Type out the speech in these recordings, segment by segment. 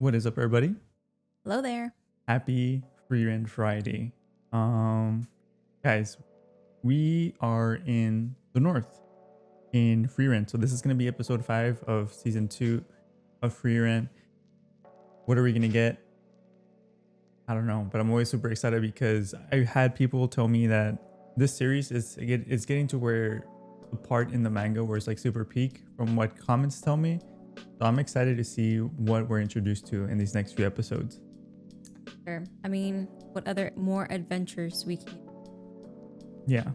What is up, everybody? Hello there. Happy Frieren Friday. Guys, we are in the north in Frieren. So this is going to be episode 5 of season 2 of Frieren. What are we going to get? I don't know, but I'm always super excited because I had people tell me that this series is getting to where the part in the manga where it's like super peak from what comments tell me. So I'm excited to see what we're introduced to in these next few episodes. Sure. I mean, what other more adventures we can? Yeah.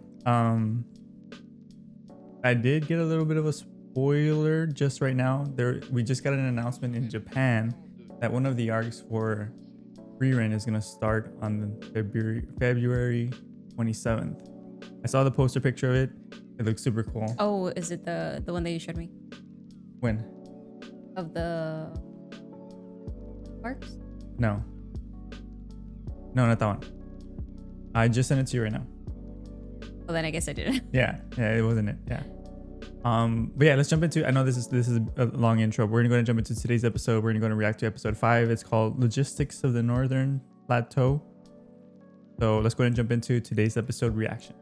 I did get a little bit of a spoiler just right now. We just got an announcement in Japan that one of the arcs for Frieren is gonna start on February 27th. I saw the poster picture of it. It looks super cool. Oh, is it the one that you showed me When? of the parks? No, not that one. I just sent it to you right now. Well, then I guess I did. Yeah, it wasn't it. Yeah. But yeah, let's jump into. I know this is a long intro. We're gonna jump into today's episode. We're gonna react to episode 5. It's called Logistics of the Northern Plateau. So let's go ahead and jump into today's episode reaction.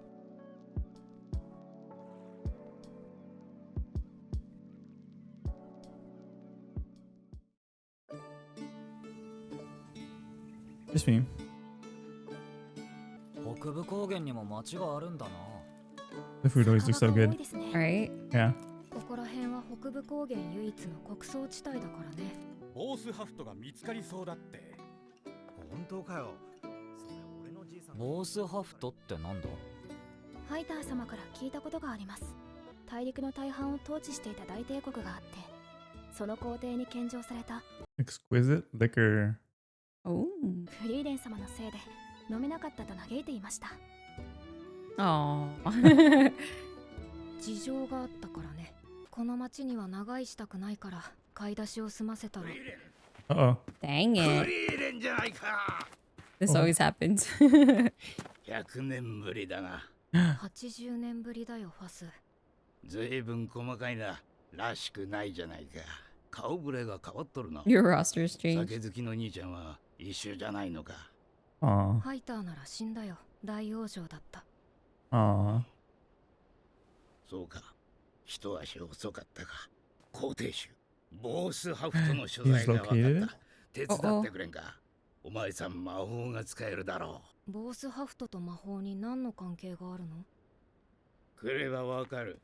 Just me. 北部高原にも町があるんだな。 The food always looks so good. All right. Yeah. ここら辺は北部高原唯一の穀倉地帯だからね。ボースハフトが見つかりそうだって。本当かよ。それ俺のじいさん。ボースハフトってなんだ？ハイター様から聞いたことがあります。大陸の大半を統治していた大帝国があって、その皇帝に献上された Exquisite liquor. Oh. フリーレン様のせいで飲めなかったと嘆いていました。Oh. 事情があったからね。この町には長居したくないから買い出しを済ませたら。Uh-oh. Dang フ it. リーレンじゃないか。 This always happens. 100年ぶりだな。80年ぶりだよ、ファス。ずいぶん細かいな。らしくないじゃないか。顔ぶれが変わっとるな。 Your roster's changed. 酒好きの兄ちゃんは一緒じゃないのか。Aw. ハイターなら死んだよ。大往生だった。Aw. そうか。一足遅かったか。皇帝衆、ボースハフトの所在が分か He's った。手伝ってくれんか。お前さん魔法が使えるだろボースハフトと魔法に何の関係があるの？う。来ればわかる。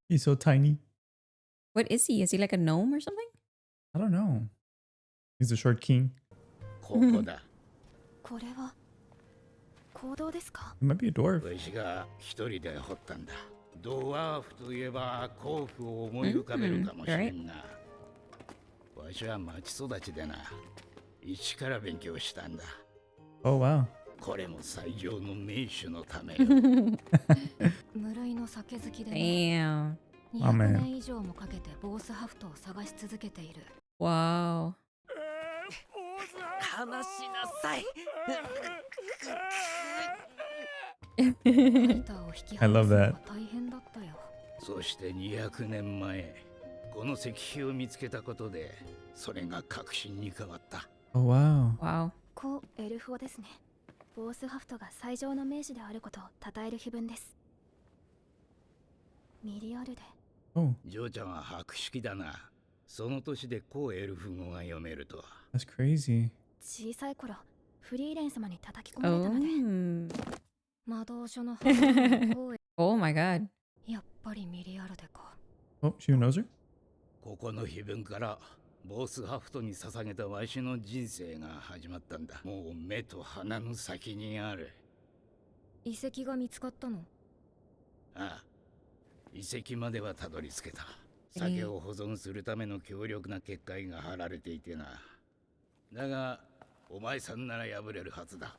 He's so tiny. What is he? Is he like a gnome or something? I don't know. He's a short king. ここだ。これは行動ですか？ It might be a dwarf. わしが一人で掘ったんだ。ドワーフといえば甲府を思い浮かべるかもしれんが、わしは町育ちでな、一から勉強したんだ。 Oh, wow. これも最上の名手のためよ。無類の酒好きで、ね、 Damn. 200年以上もかけてボースハフトを探し続けている。 Wow. 話しなさい。ハイターを引き I 離 love すのは that. 大変だったよ。そして200年前、この石碑を見つけたことで、それが確信に変わった。 Oh, wow. Wow. 古エルフ語ですね。ボースハフトが最上の名手であることを称える碑文です。ミリアルデ。 Oh, ジョーちゃんは博識だな。その年で古エルフ語が読めるとは。 that's crazy. 小さい頃、フリーレン様に叩き込まれたので、 Oh. 魔導書の母の古エ Oh my god. やっぱりミリアルデか。 Oh, she knows her? ここの碑文からボースハフトに捧げたわしの人生が始まったんだ。もう目と鼻の先にある。遺跡が見つかったの？ああ、遺跡まではたどり着けた。酒を保存するための強力な結界が張られていてな。だが、お前さんなら破れるはずだ。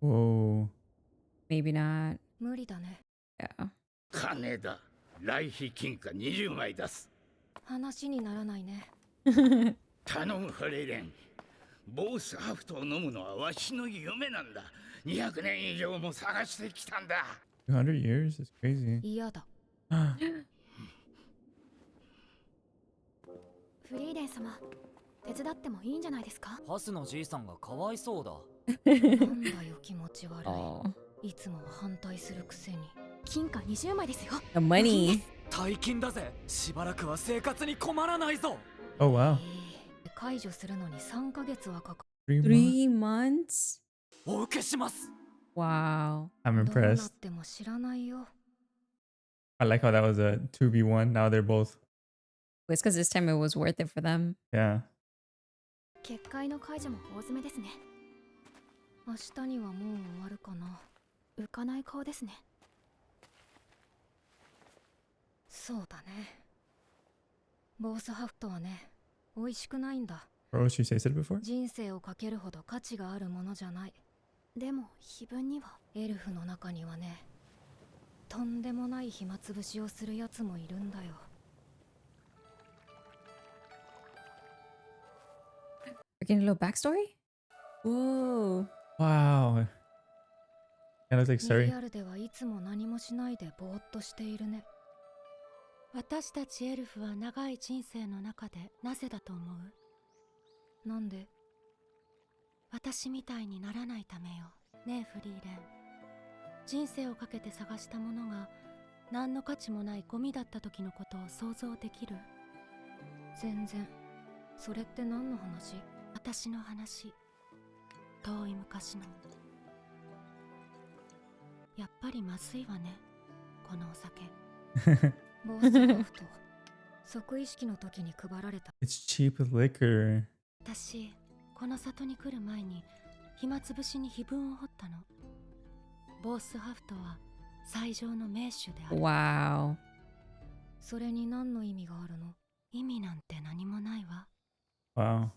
Whoa. Maybe not. 無理だね。 Yeah. 金だ。来費金貨20枚出す。話にならないね。頼むフレイレン。ボースハフトを飲むのはわしの夢なんだ。200年以上も探してきたんだ。 200 years? It's crazy. 嫌だ。フフリーレン様、手伝ってもいいんじゃないですか？ハスのじいさんがかわいそうだ。なんだよ気持ち悪 Oh, い。いつも反対するくせに。金貨20枚ですよ。 the money. 大金だぜ。しばらくは生活に困らないぞ。 Oh wow. 解除するのに3ヶ月はかか 3 months? 3 months? お受けします。 Wow. I'm どうなっ impressed. ても知らないよ。 I like how that was a 2v1. Now they're both. It's because this time it was worth it for them. Yeah. 結界の解除も大詰めですね。明日にはもう終わるかな。浮かない顔ですね。そうだね。ボースハフトはね、美味しくないんだ。 Bro, she said it before? 人生をかけるほど価値があるものじゃない。でも碑文にはエルフの中にはね、とんでもない暇つぶしをするやつもいるんだよ。 We're getting a little backstory? Whoa. Wow. That looks like ミ sorry. リアルではいつも何もしないでぼーっとしているね。私たちエルフは長い人生の中でなぜだと思う？なんで？私みたいにならないためよ。ねえフリーレン。人生をかけて探したものが何の価値もないゴミだった時のことを想像できる？全然。それって何の話？私の話。遠い昔の。やっぱりまずいわね、このお酒。ボースハフト。即意識の時に配られた。 It's cheap liquor. 私、この里に来る前に暇つぶしに碑文を彫ったの。ボースハフトは最上の名手である。 Wow. それに何の意味があるの？意味なんて何もないわ。 Wow.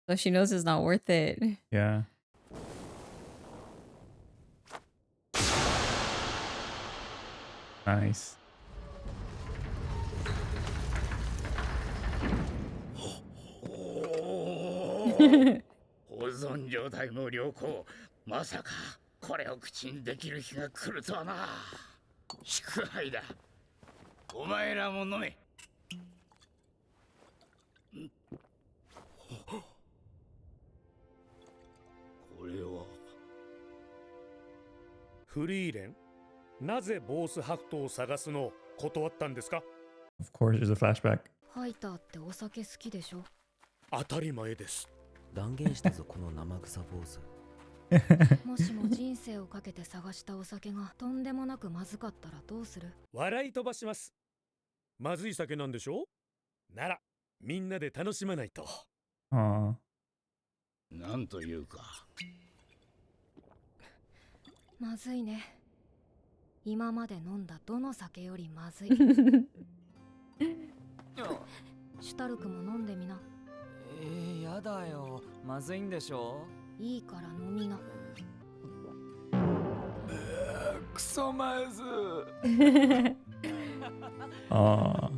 So she knows it's not worth it. Yeah. Nice. 保存状態も良好。まさかこれを口にできる日が来るとはな。祝杯だ。お前らも飲め。これはフリーレン、なぜボースハフトを探すのを断ったんですか？ Of course, there's a flashback. ファイターってお酒好きでしょ？当たり前です。断言したぞこの生臭坊主。もしも人生をかけて探したお酒がとんでもなくまずかったらどうする？笑い飛ばします。まずい酒なんでしょ？ならみんなで楽しまないと。 Aw. なんというか。まずいね。今まで飲んだどの酒よりまずい。シュタルクも飲んでみな。やだよ。まずいんでしょ。いいから飲みな。クソまず。 Aw.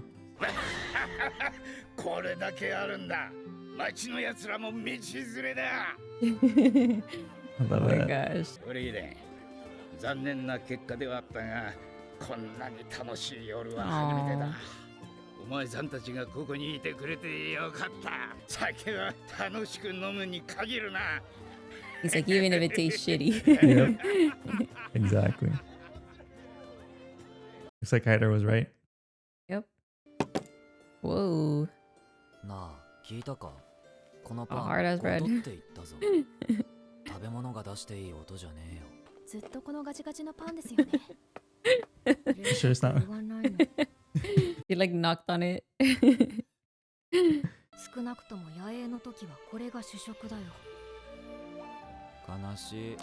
これだけあるんだ。町のやつらも道連れだ。 I Oh love my that. gosh. フリーレン、残念な結果ではあったが、こんなに楽しい夜は初めてだ。お前さんたちがここにいてくれてよかった。酒は楽しく飲むに限るな。 He's like, even if it tastes shitty. Yep. Exactly. Looks like Hyder was right. Yep. Whoa. なあ、聞いたか？この A パン hard as bread. 音って言ったぞ。食べ物が出していい音じゃねえよ。ずっとこのガチガチのパンですよね。 Sure it's not. 言わないの。 He like knocked on it. 少なくとも野営の時はこれが主食だよ。悲しい。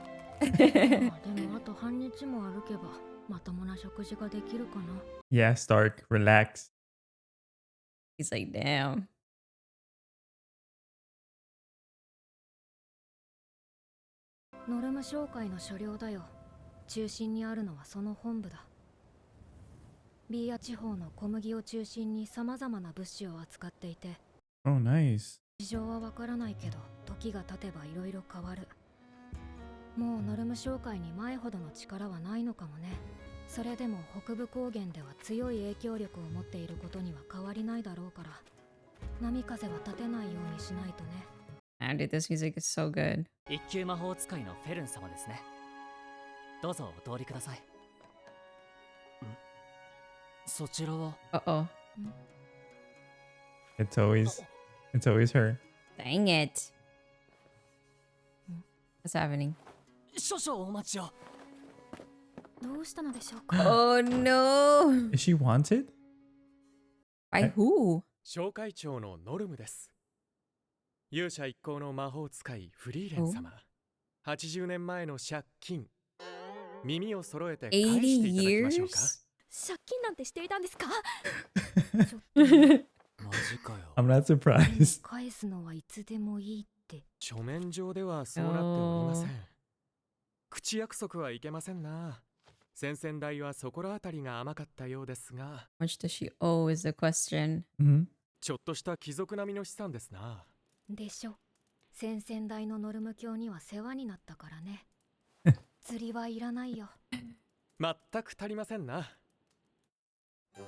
まあでもあと半日も歩けばまともな食事ができるかな。 Yeah, Stark, relax. He's like, damn. ノルム商会の所領だよ。中心にあるのはその本部だ。ビーア地方の小麦を中心に様々な物資を扱っていて、 Oh, nice. 事情はわからないけど時が経てばいろいろ変わる。もうノルム商会に前ほどの力はないのかもね。それでも北部高原では強い影響力を持っていることには変わりないだろうから。波風は立てないようにしないとね。 Ah, dude, this music is so good. 一級魔法使いのフェルン様ですね。どうぞお通りください。そちらは Uh-oh. It's always her. Dang it. What's happening? 少々お待ちを。どうしたのでしょうか。 Oh no. Is she wanted? By who? 紹介長のノルムです。勇者一行の魔法使いフリーレン様。80年前の借金。耳を揃えて返して80いただきましょうか。 years? 借金なんてしていたんですか。ちょっとマジかよ。 I'm not surprised. 返すのはいつでもいいって。書面上ではそうなっておりません。口約束はいけませんな。先々代はそこらあたりが甘かったようですが。 How much does she owe is the question. Mhm. ちょっとした貴族並みの資産ですな。でしょ。先々代のノルム教には世話になったからね。釣りはいらないよ。全く足りませんな。さ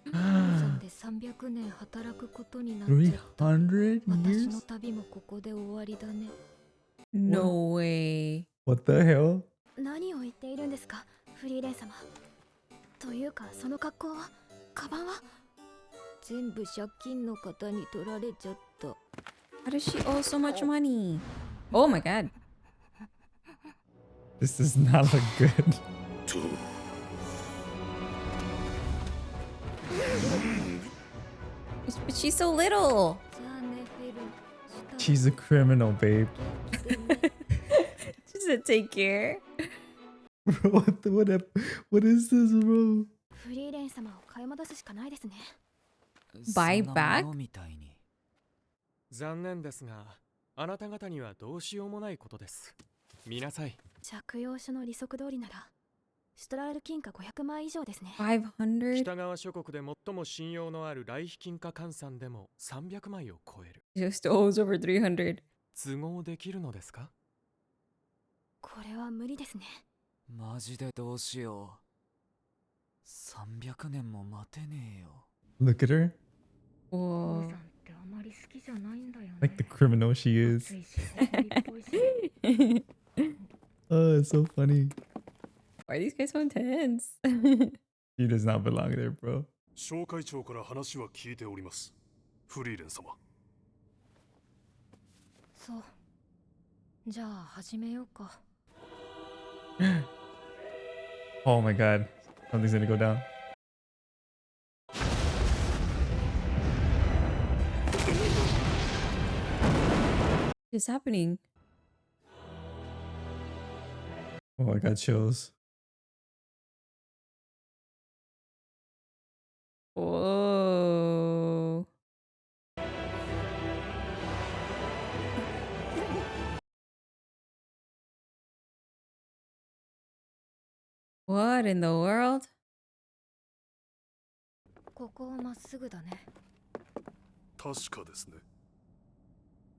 んで300年働くことになっちゃった。 300私 years? の旅もここで終わりだね。 No way. What the hell? 何を言っているんですか、フリーレン様。というか、その格好は、カバンは全部借金の方に取られちゃった。 How does she owe so much money? Oh my god. This does not look good. But she's so little. じゃあね、フェル。 She's a criminal, babe. She said take care. Bro, what is this, bro? フリーレン様を買い戻すしかないですね。 Buy そんな back? ものみたいに。残念ですが、あなた方にはどうしようもないことです。見なさい。借用書の利息通りなら、シュトラール金貨500枚以上ですね。 500? 北側諸国で最も信用のある来費金貨換算でも300枚を超える。 She just owes over 300. 都合できるのですか？これは無理ですね。マジでどうしよう。300年も待てねえよ。Look at her. おー。さんってあまり好きじゃないんだよね。 Like the criminal she is. Oh, it's so funny. Why are these guys so intense? She does not belong there, bro. 紹介長から話は聞いております。フリーレン様。そう。じゃあ始めようか。 Oh my god. Something's gonna go down. What is happening? Oh, I got chills. Whoa. What in the world? ここをまっすぐだね。確かですね。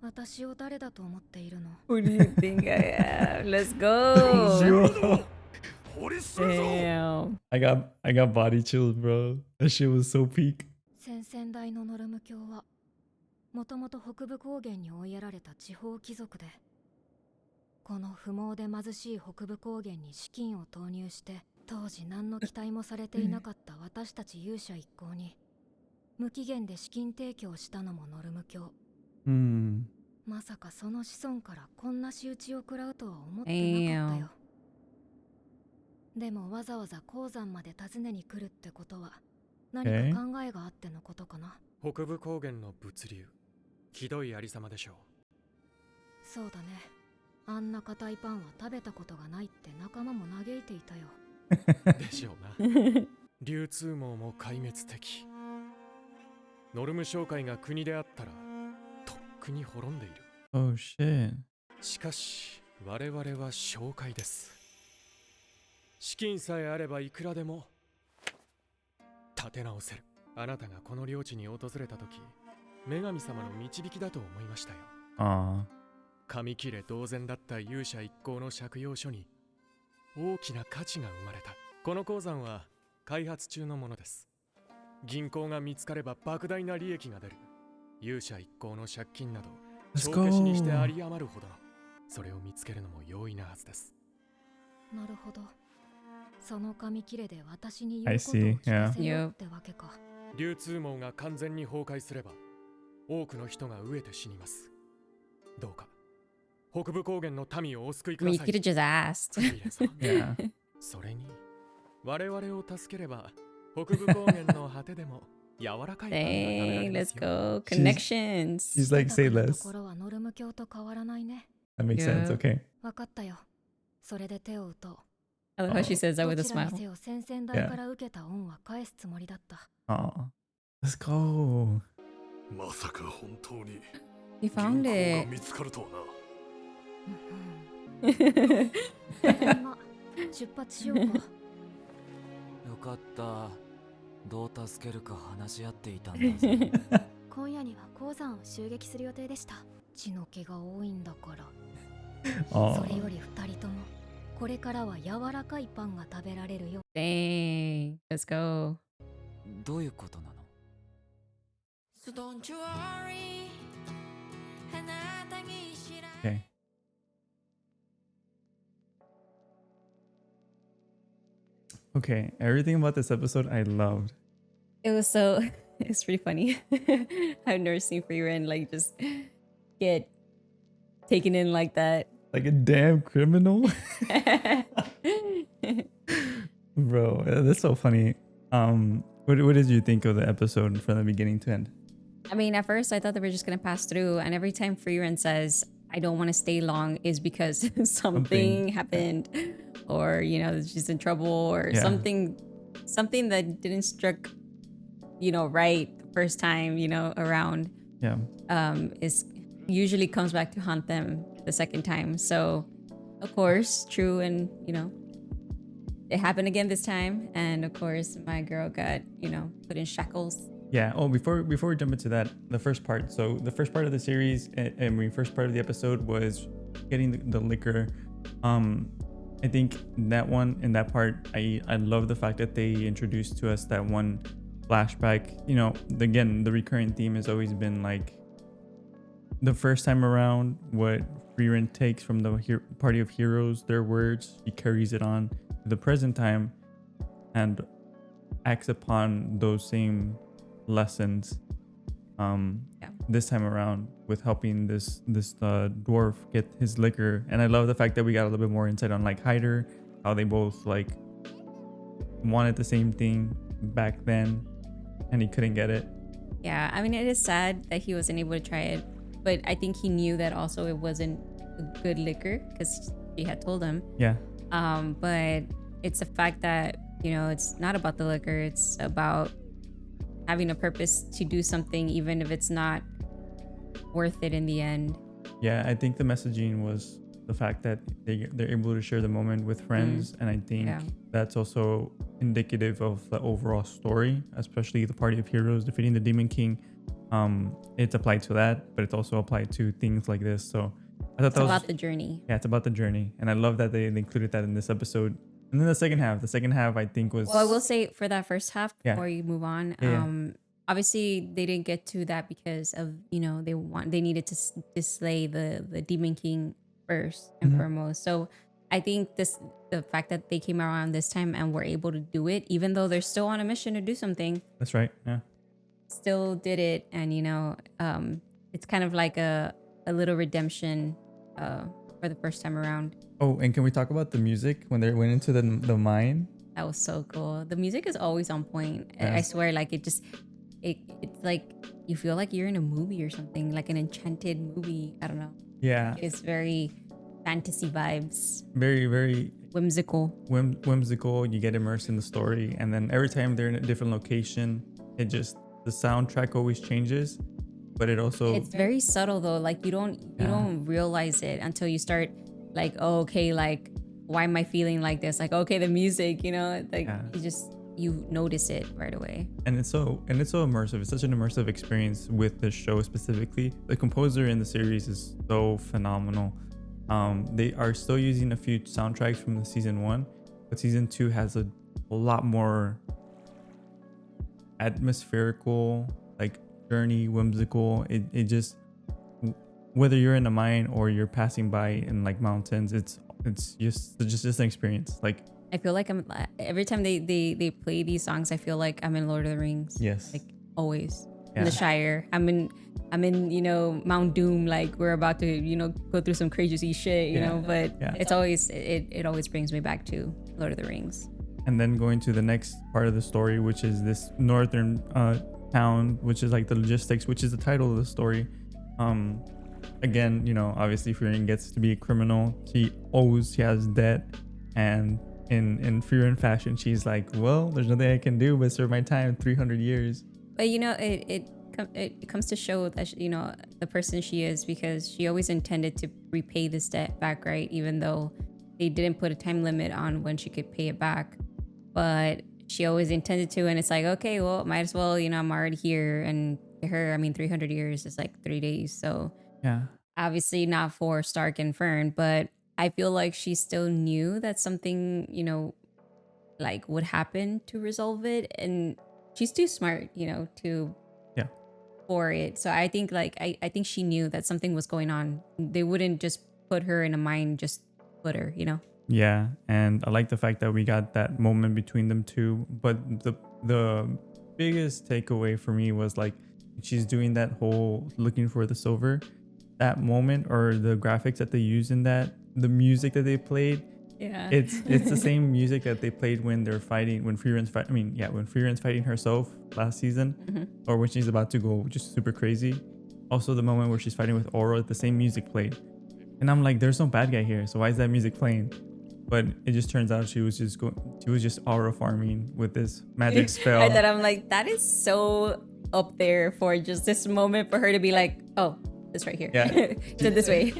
私を誰だと思っているの？ Who do you think I am? Let's go. Yo, 掘りするぞ。 Damn. I got body chills, bro. That shit was so peak. 先々代のノルム教はもともと北部高原に追いやられた地方貴族で、この不毛で貧しい北部高原に資金を投入して当時何の期待もされていなかった私たち勇者一行に無期限で資金提供したのもノルム教。 Hmm. まさかその子孫からこんな仕打ちを食らうとは思ってなかったよ。でもわざわざ鉱山まで訪ねに来るってことは何か考えがあってのことかな。北部高原の物流、ひどいありさまでしょう。そうだね。あんな硬いパンは食べたことがないって仲間も嘆いていたよ。でしょうな。流通網も壊滅的。ノルム商会が国であったらとっくに滅んでいる。 Oh shit. しかし我々は商会です。資金さえあればいくらでも立て直せる。あなたがこの領地に訪れた時、女神様の導きだと思いましたよ。 Aw. 紙切れ同然だった勇者一行の借用書に大きな価値が生まれた。この鉱山は開発中のものです。銀行が見つかれば莫大な利益が出る。勇者一行の借金など Let's 帳消しにして go. あり余るほどのそれを見つけるのも容易なはずです。なるほど。その紙切れで私に I 言うことを see, 聞か yeah. せようってわけか。流通網が完全に崩壊すれば多くの人が飢えて死にます。どうか北部高原の民をお救い I く mean, だ you さ could い。 have just asked. フリーレンさん Yeah. それに我々を助ければ北部高原の果てでも柔らかいパンが食べられ Dang, ま let's すよ。 go. Connections. She's like, say 豊かな less. ところはノルム教と変わらないね。 That makes sense. Yeah. Okay. わかったよ。それで手を打とう。 I love how she says that ど with a ちらに smile. せよ先々代から受けた恩は返すつもりだった。 Oh, let's go. まさか本当に He found 銀行 it. が見つかるとはな。まあ出発しようか。よかった。どう助けるか話し合っていたんだぜ。今夜には鉱山を襲撃する予定でした。血の気が多いんだから。 Oh, それより二人ともこれからは柔らかいパンが食べられるよ。 Dang, let's go. どういうことなの？ So don't you worry あなたに知ら okay. Okay, everything about this episode I loved. It was so, it's pretty funny. I've never seen Frieren like just get taken in like that. Like a damn criminal. Bro, that's so funny. What did you think of the episode from the beginning to end? I mean, at first I thought they were just gonna pass through, and every time Frieren says, I don't want to stay long, is because something happened, or you know, she's in trouble, or Yeah. something that didn't struck, you know, right the first time, you know, around. Yeah. Is usually comes back to haunt them the second time. So, of course, true, and you know, it happened again this time, and of course, my girl got, you know, put in shackles. Yeah. Oh, before we jump into that, the first part. So the first part of the series, and the first part of the episode was getting the liquor. I think that one in that part, I love the fact that they introduced to us that one flashback. You know, again, the recurring theme has always been like the first time around, what Frieren takes from the party of heroes, their words, he carries it on to the present time and acts upon those same lessons this time around with helping this dwarf get his liquor. And I love the fact that we got a little bit more insight on like Hyder, how they both like wanted the same thing back then and he couldn't get it. Yeah, I mean, it is sad that he wasn't able to try it, but I think he knew that also it wasn't a good liquor because she had told him. Yeah. But it's the fact that, you know, it's not about the liquor, it's about having a purpose to do something even if it's not worth it in the end. Yeah, I think the messaging was the fact that they're able to share the moment with friends, and I think that's also indicative of the overall story, especially the party of heroes defeating the Demon King. It's applied to that, but it's also applied to things like this. So I thought It's that was about the journey. Yeah, it's about the journey, and I love that they included that in this episode. And then the second half I think was, Well, I will say for that first half Yeah. before you move on, Yeah. obviously they didn't get to that because of, you know, they needed to slay the Demon King first and foremost. So I think the fact that they came around this time and were able to do it, even though they're still on a mission to do something, that's right. Yeah. still did it. And you know, it's kind of like a little redemption for the first time around. Oh, and can we talk about the music when they went into the mine? That was so cool. The music is always on point. Yeah. I swear, like it's like you feel like you're in a movie or something, like an enchanted movie. I don't know. Yeah. It's very fantasy vibes, Very, very whimsical. whimsical. You get immersed in the story, and then every time they're in a different location, the soundtrack always changes, but it also It's very subtle though. Like you don't realize it until you start like, oh, okay, like why am I feeling like this? Like, okay, the music, you know, like you notice it right away. and it's so immersive. It's such an immersive experience with this show specifically. The composer in the series is so phenomenal. They are still using a few soundtracks from the season 1, but season 2 has a lot more atmospherical, like journey, whimsical. It just, whether you're in a mine or you're passing by in like mountains, it's just an experience. Like, I feel like I'm every time they play these songs, I feel like I'm in Lord of the Rings. yes, Like always. In Yeah. the Shire. I'm in, you know, Mount Doom, like we're about to, you know, go through some crazy shit, you Yeah. know, but Yeah. it's always it always brings me back to Lord of the Rings. and then going to the next part of the story, which is this northern town, which is like the logistics, which is the title of the story. Again, you know, obviously Frieren gets to be a criminal. She has debt, and in Frieren fashion, she's like, well, there's nothing I can do but serve my time 300 years. But you know, it comes to show that you know the person she is, because she always intended to repay this debt back, right? Even though they didn't put a time limit on when she could pay it back, but she always intended to. And it's like, okay, well, might as well, you know, I'm already here. And to her, I mean, 300 years is like 3 days, so Yeah. obviously not for Stark and Fern, but I feel like she still knew that something, you know, like would happen to resolve it, and she's too smart, you know, to Yeah. for it. So I think like I think she knew that something was going on. They wouldn't just put her in a mine, just put her, you know. Yeah, and I like the fact that we got that moment between them two. But the biggest takeaway for me was like she's doing that whole looking for the silver, that moment, or the graphics that they use in that, the music that they played. Yeah. It's the same music that they played when they're fighting, when Frieren's when Frieren's fighting herself last season, or when she's about to go just super crazy. Also the moment where she's fighting with Oro, the same music played. And I'm like, there's no bad guy here, so why is that music playing? But it just turns out she was just aura farming with this magic spell. That I'm like, that is so up there for just this moment for her to be like, oh, this right here. Yeah. So this way.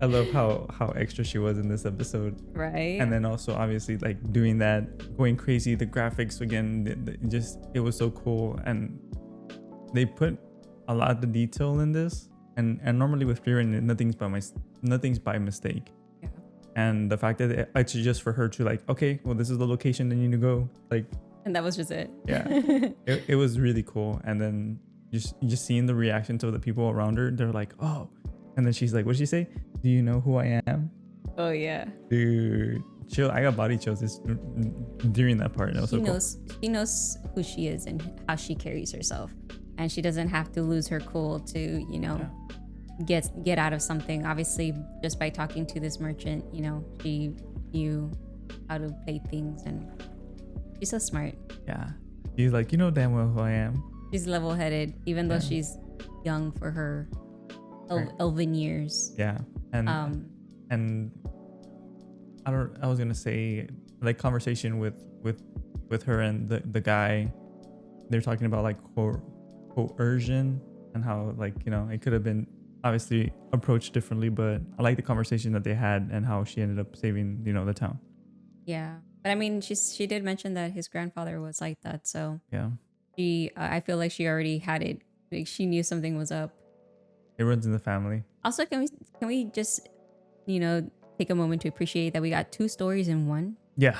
I love how extra she was in this episode. Right. And then also obviously like doing that, going crazy, the graphics again, it was so cool. And they put a lot of the detail in this. And normally with Frieren, nothing's by mistake. Yeah. And the fact that it's just for her to like, okay, well, this is the location that you need to go. Like, And that was just it. yeah, it was really cool. And then just seeing the reactions of the people around her, they're like, oh. And then she's like, what'd she say? Do you know who I am? Oh yeah. Dude, chill. I got body chills during that part. That was so cool. She knows who she is and how she carries herself. And she doesn't have to lose her cool to, you know, get out of something. Obviously, just by talking to this merchant, you know, she knew how to play things, and she's so smart. Yeah. She's like, you know damn well who I am. She's level-headed, even though she's young for her elven years. Yeah. And I was gonna say, like, conversation with her and the guy, they're talking about like coercion and how, like, you know, it could have been obviously approached differently, but I like the conversation that they had and how she ended up saving, you know, the town. Yeah. But I mean, she did mention that his grandfather was like that, so Yeah. I feel like she already had it. Like, she knew something was up. It runs in the family. Also, can we just, you know, take a moment to appreciate that we got 2 stories in one? Yeah.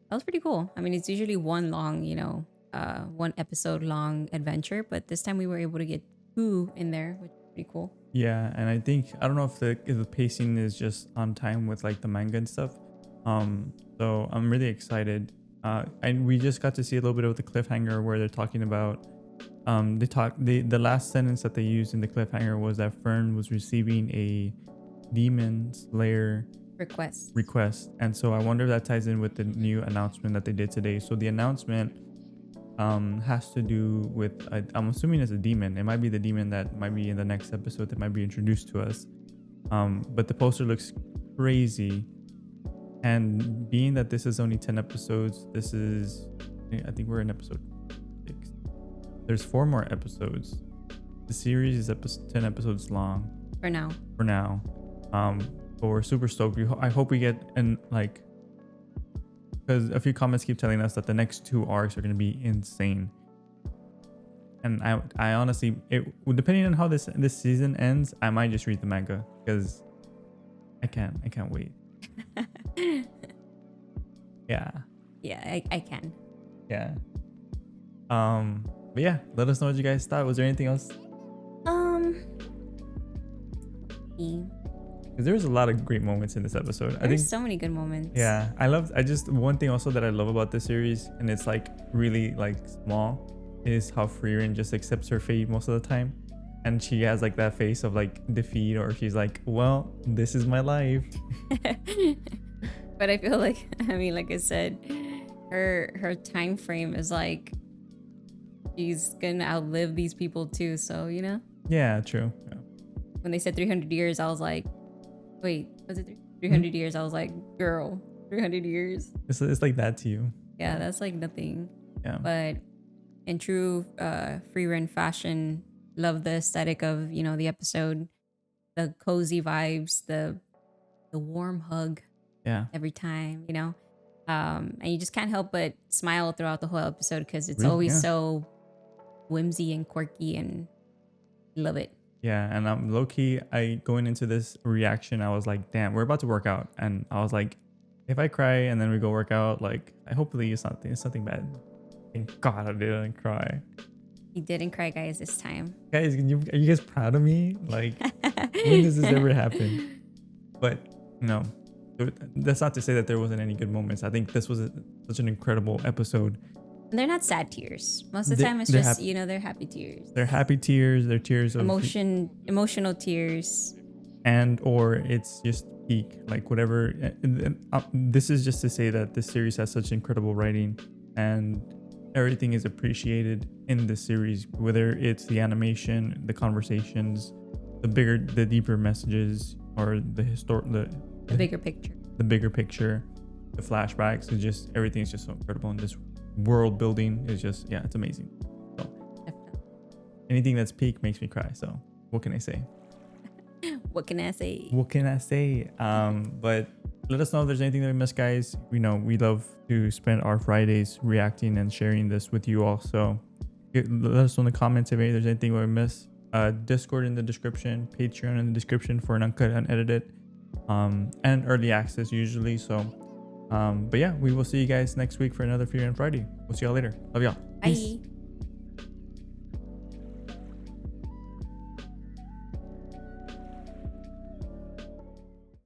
That was pretty cool. I mean, it's usually one long, you know, 1 episode long adventure, but this time we were able to get 2 in there, which is pretty cool. Yeah, and I think, I don't know if the pacing is just on time with like the manga and stuff. So I'm really excited. And we just got to see a little bit of the cliffhanger where they're talking about the last sentence that they used in the cliffhanger was that Fern was receiving a demon slayer request. And so I wonder if that ties in with the new announcement that they did today. So the announcement has to do with, I'm assuming it's a demon. It might be the demon that might be in the next episode that might be introduced to us. But the poster looks crazy. And being that this is only 10 episodes, I think we're in episode 6. There's 4 more episodes. The series is 10 episodes long. For now. But we're super stoked. I hope we get, and like, because a few comments keep telling us that the next 2 arcs are going to be insane. And I honestly, depending on how this season ends, I might just read the manga because I can't wait. Yeah. Yeah, I can. Yeah. But yeah, let us know what you guys thought. Was there anything else? Me. Because there was a lot of great moments in this episode. I think There's so many good moments. yeah, I just one thing also that I love about this series, and it's like really like small, is how Frieren just accepts her fate most of the time. And she has like that face of like defeat, or she's like, well, this is my life. But I feel like, I mean, like I said, her time frame is like she's gonna outlive these people too. So, you know, Yeah, true. Yeah. when they said 300 years, I was like, wait, was it 300 years? I was like, girl, 300 years. It's like that to you. Yeah, that's like nothing. Yeah. But in true Frieren fashion, love the aesthetic of, you know, the episode, the cozy vibes, the warm hug Yeah. every time, you know. And you just can't help but smile throughout the whole episode because it's Really? always Yeah. so whimsy and quirky, and love it. Yeah, and low key, I going into this reaction, I was like, damn, we're about to work out, and I was like, if I cry and then we go work out, like, hopefully it's something bad. Thank God I didn't cry. He didn't cry, guys, this time. Guys, are you guys proud of me? Like, when does this ever happen? But no, that's not to say that there wasn't any good moments. I think this was such an incredible episode. They're not sad tears. Most of the They- time, it's they're just, happy. you know, they're happy tears. They're happy tears. They're tears of Emotional tears. and or it's just peak, like whatever. This is just to say that this series has such incredible writing, and everything is appreciated in this series, whether it's the animation, the conversations, the deeper messages, or the bigger picture. the bigger picture, the flashbacks. It's just everything's just so incredible, and this world building is just, yeah, it's amazing. So Definitely. anything that's peak makes me cry. So what can I say? What can I say? What can I say? But let us know if there's anything that we missed, guys. We know we love to spend our Fridays reacting and sharing this with you all. So let us know in the comments if there's anything we missed. Discord in the description, Patreon in the description for an uncut, unedited, and early access usually. So, but yeah, we will see you guys next week for another Frieren Friday. We'll see y'all later. Love y'all. Bye.